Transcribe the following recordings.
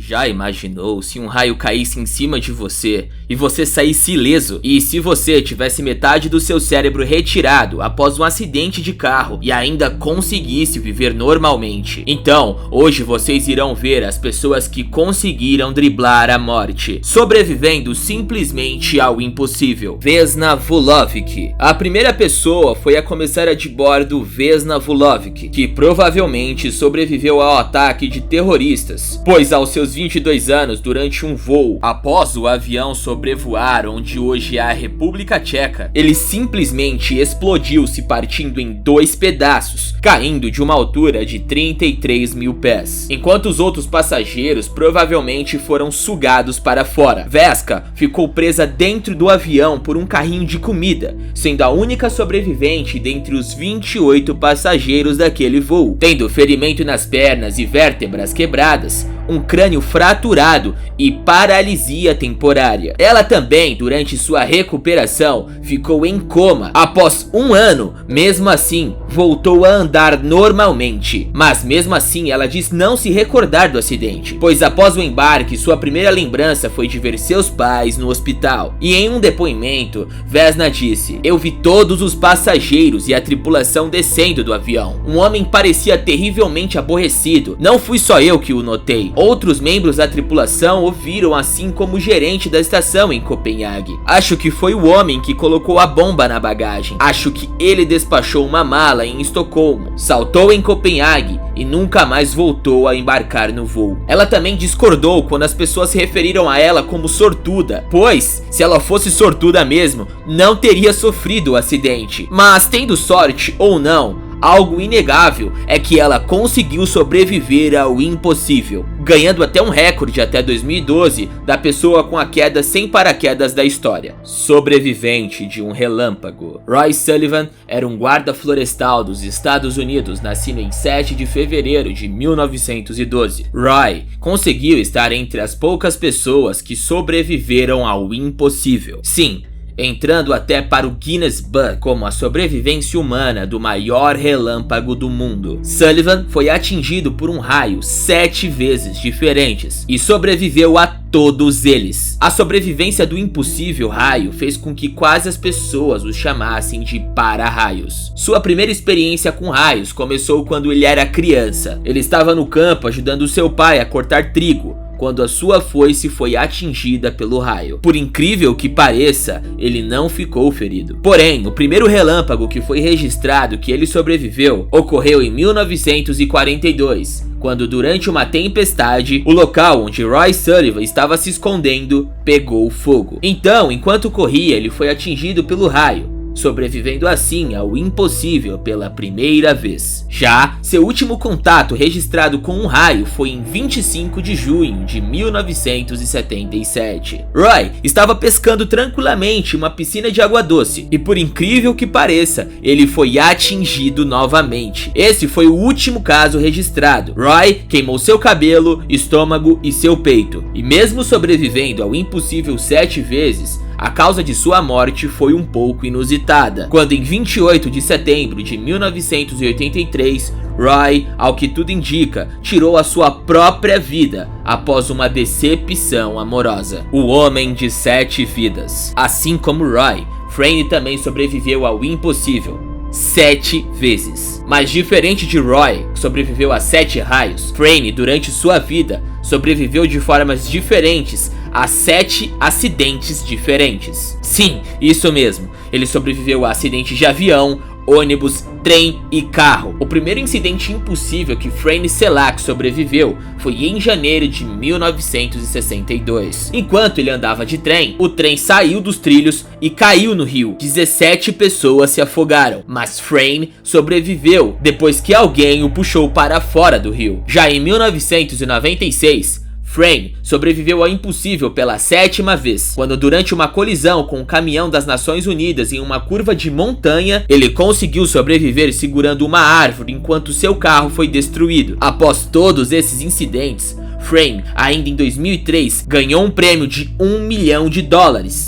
Já imaginou se um raio caísse em cima de você e você saísse ileso? E se você tivesse metade do seu cérebro retirado após um acidente de carro e ainda conseguisse viver normalmente? Então, hoje vocês irão ver as pessoas que conseguiram driblar a morte, sobrevivendo simplesmente ao impossível. Vesna Vulovic. A primeira pessoa foi a comissária de bordo Vesna Vulovic, que provavelmente sobreviveu ao ataque de terroristas, pois aos seus 22 anos, durante um voo, após o avião sobrevoar onde hoje é a República Tcheca, ele simplesmente explodiu, se partindo em 2 pedaços, caindo de uma altura de 33 mil pés, enquanto os outros passageiros provavelmente foram sugados para fora. Veska ficou presa dentro do avião por um carrinho de comida, sendo a única sobrevivente dentre os 28 passageiros daquele voo, tendo ferimento nas pernas e vértebras quebradas, um crânio fraturado e paralisia temporária. Ela também, durante sua recuperação, ficou em coma. Após um ano, mesmo assim, voltou a andar normalmente. Mas mesmo assim, ela diz não se recordar do acidente, pois após o embarque, sua primeira lembrança foi de ver seus pais no hospital. E em um depoimento, Vesna disse: "Eu vi todos os passageiros e a tripulação descendo do avião. Um homem parecia terrivelmente aborrecido. Não fui só eu que o notei. Outros membros da tripulação o viram, assim como o gerente da estação em Copenhague. Acho que foi o homem que colocou a bomba na bagagem. Acho que ele despachou uma mala em Estocolmo, saltou em Copenhague e nunca mais voltou a embarcar no voo." Ela também discordou quando as pessoas se referiram a ela como sortuda, pois, se ela fosse sortuda mesmo, não teria sofrido o acidente. Mas tendo sorte ou não, algo inegável é que ela conseguiu sobreviver ao impossível, ganhando até um recorde até 2012 da pessoa com a queda sem paraquedas da história. Sobrevivente de um relâmpago. Roy Sullivan era um guarda florestal dos Estados Unidos, nascido em 7 de fevereiro de 1912. Roy conseguiu estar entre as poucas pessoas que sobreviveram ao impossível. Sim, entrando até para o Guinness Book como a sobrevivência humana do maior relâmpago do mundo. Sullivan foi atingido por um raio 7 vezes diferentes e sobreviveu a todos eles. A sobrevivência do impossível raio fez com que quase as pessoas o chamassem de para-raios. Sua primeira experiência com raios começou quando ele era criança. Ele estava no campo ajudando seu pai a cortar trigo, quando a sua foice foi atingida pelo raio. Por incrível que pareça, ele não ficou ferido. Porém, o primeiro relâmpago que foi registrado que ele sobreviveu ocorreu em 1942, quando durante uma tempestade, o local onde Roy Sullivan estava se escondendo pegou fogo. Então, enquanto corria, ele foi atingido pelo raio, sobrevivendo assim ao impossível pela primeira vez. Já seu último contato registrado com um raio foi em 25 de junho de 1977. Roy estava pescando tranquilamente em uma piscina de água doce e, por incrível que pareça, ele foi atingido novamente. Esse foi o último caso registrado. Roy queimou seu cabelo, estômago e seu peito, e mesmo sobrevivendo ao impossível 7 vezes, a causa de sua morte foi um pouco inusitada, quando em 28 de setembro de 1983, Roy, ao que tudo indica, tirou a sua própria vida após uma decepção amorosa. O homem de 7 vidas. Assim como Roy, Frayne também sobreviveu ao impossível 7 vezes. Mas diferente de Roy, que sobreviveu a 7 raios, Frayne, durante sua vida, sobreviveu de formas diferentes a 7 acidentes diferentes. Sim, isso mesmo, ele sobreviveu a acidentes de avião, ônibus, trem e carro. O primeiro incidente impossível que Frayne Selak sobreviveu foi em janeiro de 1962. Enquanto ele andava de trem, o trem saiu dos trilhos e caiu no rio. 17 pessoas se afogaram, mas Frayne sobreviveu depois que alguém o puxou para fora do rio. Já em 1996, Frayne sobreviveu ao impossível pela 7ª vez, quando durante uma colisão com um caminhão das Nações Unidas em uma curva de montanha, ele conseguiu sobreviver segurando uma árvore enquanto seu carro foi destruído. Após todos esses incidentes, Frame, ainda em 2003, ganhou um prêmio de $1 milhão,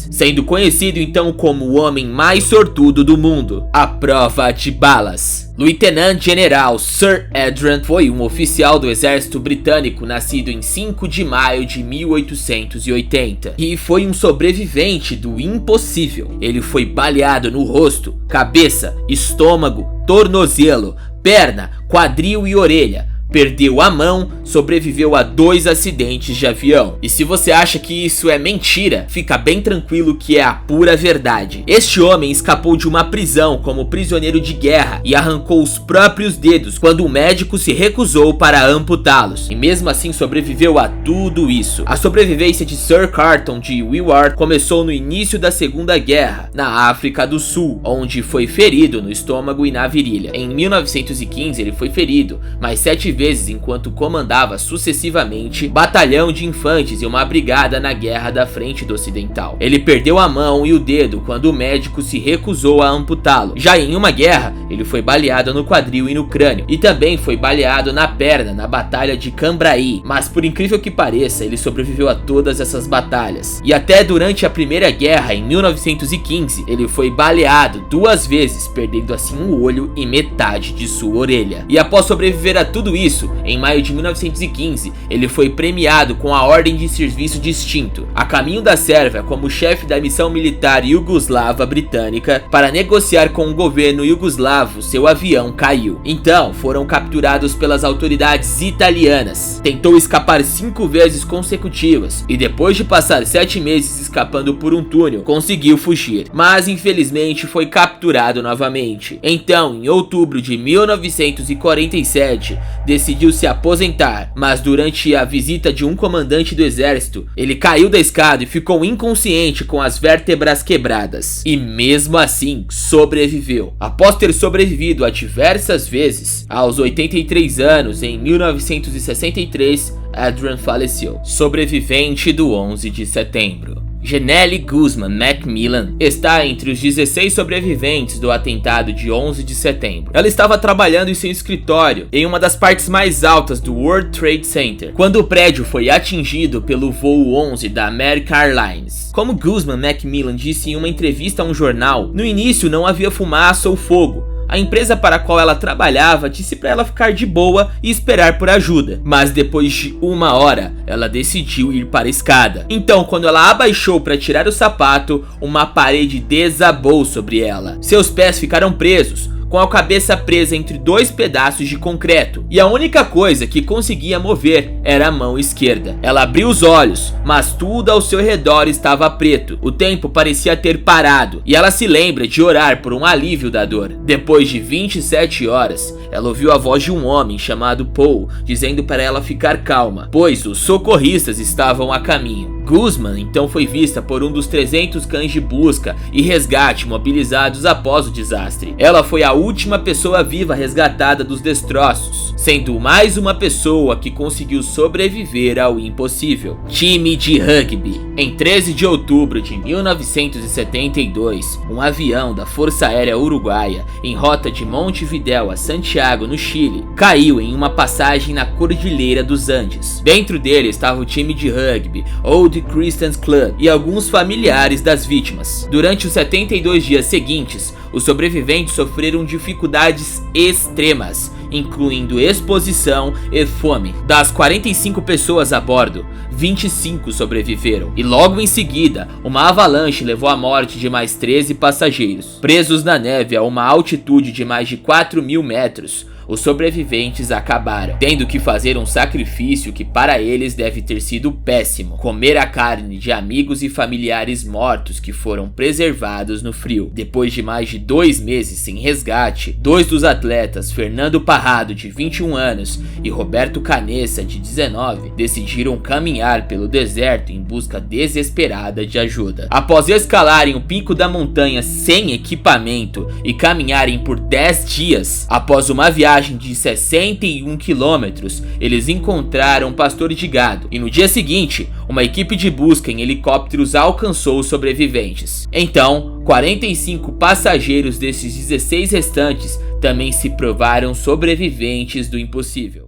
sendo conhecido então como o homem mais sortudo do mundo. A prova de balas. Lieutenant General Sir Adrian foi um oficial do exército britânico nascido em 5 de maio de 1880 e foi um sobrevivente do impossível. Ele foi baleado no rosto, cabeça, estômago, tornozelo, perna, quadril e orelha. Perdeu a mão, sobreviveu a 2 acidentes de avião. E se você acha que isso é mentira, fica bem tranquilo que é a pura verdade. Este homem escapou de uma prisão como prisioneiro de guerra e arrancou os próprios dedos quando o médico se recusou para amputá-los. E mesmo assim sobreviveu a tudo isso. A sobrevivência de Sir Carton de Willard começou no início da Segunda Guerra, na África do Sul, onde foi ferido no estômago e na virilha. Em 1915 ele foi ferido, mas 7 vezes enquanto comandava sucessivamente batalhão de infantes e uma brigada na Guerra da Frente do Ocidental. Ele perdeu a mão e o dedo quando o médico se recusou a amputá-lo. Já em uma guerra, ele foi baleado no quadril e no crânio, e também foi baleado na perna na Batalha de Cambrai. Mas por incrível que pareça, ele sobreviveu a todas essas batalhas. E até durante a Primeira Guerra, em 1915, ele foi baleado 2 vezes, perdendo assim um olho e metade de sua orelha. E após sobreviver a tudo isso, em maio de 1915, ele foi premiado com a Ordem de Serviço Distinto, a caminho da Sérvia como chefe da missão militar iugoslava britânica. Para negociar com o governo iugoslavo, seu avião caiu. Então, foram capturados pelas autoridades italianas. Tentou escapar 5 vezes consecutivas e depois de passar 7 meses escapando por um túnel, conseguiu fugir, mas infelizmente foi capturado novamente. Então, em outubro de 1947, decidiu se aposentar, mas durante a visita de um comandante do exército, ele caiu da escada e ficou inconsciente com as vértebras quebradas. E mesmo assim, sobreviveu. Após ter sobrevivido a diversas vezes, aos 83 anos, em 1963, Adrian faleceu. Sobrevivente do 11 de setembro. Janelle Guzman Macmillan está entre os 16 sobreviventes do atentado de 11 de setembro. Ela estava trabalhando em seu escritório em uma das partes mais altas do World Trade Center, quando o prédio foi atingido pelo voo 11 da American Airlines. Como Guzman Macmillan disse em uma entrevista a um jornal, no início não havia fumaça ou fogo. A empresa para a qual ela trabalhava disse para ela ficar de boa e esperar por ajuda, mas depois de 1 hora, ela decidiu ir para a escada. Então, quando ela abaixou para tirar o sapato, uma parede desabou sobre ela. Seus pés ficaram presos, com a cabeça presa entre 2 pedaços de concreto, e a única coisa que conseguia mover era a mão esquerda. Ela abriu os olhos, mas tudo ao seu redor estava preto. O tempo parecia ter parado, e ela se lembra de orar por um alívio da dor. Depois de 27 horas, ela ouviu a voz de um homem chamado Paul, dizendo para ela ficar calma, pois os socorristas estavam a caminho. Guzman então foi vista por um dos 300 cães de busca e resgate mobilizados após o desastre. Ela foi a última pessoa viva resgatada dos destroços, sendo mais uma pessoa que conseguiu sobreviver ao impossível. Time de rugby. Em 13 de outubro de 1972, um avião da Força Aérea Uruguaia, em rota de Montevidéu a Santiago, no Chile, caiu em uma passagem na Cordilheira dos Andes. Dentro dele estava o time de rugby, Old Christians Club, e alguns familiares das vítimas. Durante os 72 dias seguintes, os sobreviventes sofreram dificuldades extremas, incluindo exposição e fome. Das 45 pessoas a bordo, 25 sobreviveram, e logo em seguida, uma avalanche levou à morte de mais 13 passageiros. Presos na neve a uma altitude de mais de 4.000 metros, os sobreviventes acabaram tendo que fazer um sacrifício que para eles deve ter sido péssimo: comer a carne de amigos e familiares mortos que foram preservados no frio. Depois de mais de 2 meses sem resgate, 2 dos atletas, Fernando Parrado, de 21 anos, e Roberto Canessa, de 19, decidiram caminhar pelo deserto em busca desesperada de ajuda. Após escalarem o pico da montanha sem equipamento e caminharem por 10 dias, após uma viagem de 61 quilômetros, eles encontraram um pastor de gado, e no dia seguinte, uma equipe de busca em helicópteros alcançou os sobreviventes. Então, 45 passageiros desses 16 restantes também se provaram sobreviventes do impossível.